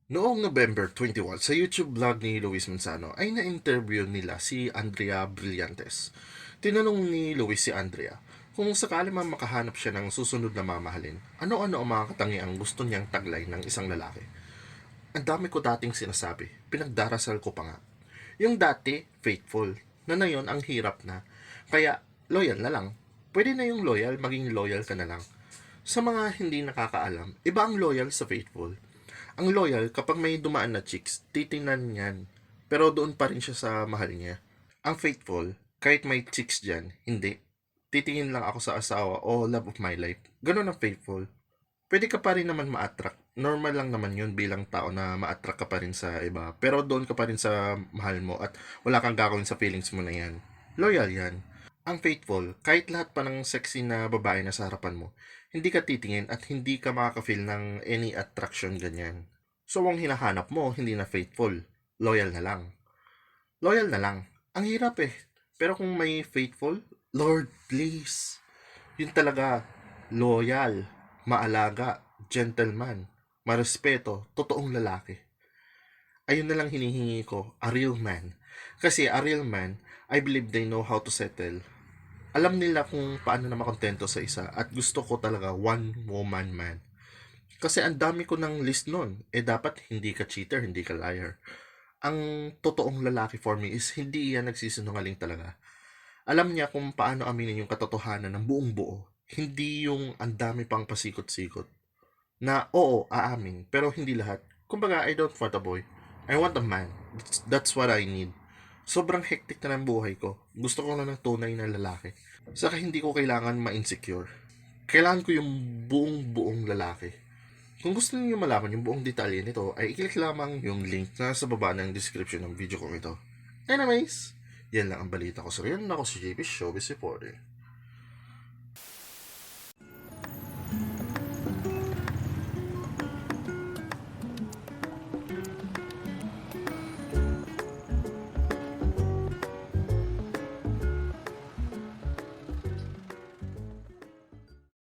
Noong November 21, sa YouTube vlog ni Luis Manzano ay na-interview nila si Andrea Brillantes. Tinanong ni Luis si Andrea kung sakali man makahanap siya ng susunod na mamahalin, ano-ano ang mga katangiang gusto niyang taglay ng isang lalaki. Ang dami ko dating sinasabi, pinagdarasal ko pa nga. Yung dati, faithful, na ngayon ang hirap na. Kaya, loyal na lang. Pwede na yung loyal, maging loyal ka na lang. Sa mga hindi nakakaalam, iba ang loyal sa faithful. Ang loyal, kapag may dumaan na chicks, titingnan niyan. Pero doon pa rin siya sa mahal niya. Ang faithful, kahit may chicks dyan, hindi. Titingin lang ako sa asawa o love of my life. Ganun ang faithful. Pwede ka pa rin naman ma-attract. Normal lang naman yun bilang tao na ma-attract ka pa rin sa iba. Pero doon ka pa rin sa mahal mo at wala kang gagawin sa feelings mo na yan. Loyal yan. Ang faithful, kahit lahat pa ng sexy na babae na sa harapan mo, hindi ka titingin at hindi ka makaka-feel ng any attraction ganyan. So ang hinahanap mo, hindi na faithful. Loyal na lang. Loyal na lang. Ang hirap eh. Pero kung may faithful, Lord, please. Yun talaga, loyal, maalaga, gentleman, marespeto, totoong lalaki. Ayun na lang hinihingi ko, a real man. Kasi a real man, I believe they know how to settle. Alam nila kung paano na makontento sa isa at gusto ko talaga one woman man. Kasi ang dami ko ng list nun. Dapat hindi ka cheater, hindi ka liar. Ang totoong lalaki for me is hindi yan nagsisinungaling talaga. Alam niya kung paano aminin yung katotohanan ng buong buo. Hindi yung ang dami pang pasikot-sikot. Na oo, aamin, pero hindi lahat. Kumbaga, I don't want a boy. I want a man. That's what I need. Sobrang hectic na ng buhay ko. Gusto ko lang ng tunay na lalaki. Saka hindi ko kailangan ma-insecure. Kailangan ko yung buong-buong lalaki. Kung gusto niyo malaman yung buong detalye nito, ay i-click lamang yung link na sa baba ng description ng video ko ito. Anyways, yan lang ang balita ko sa ngayon. Ako si JP Showbiz Reporter.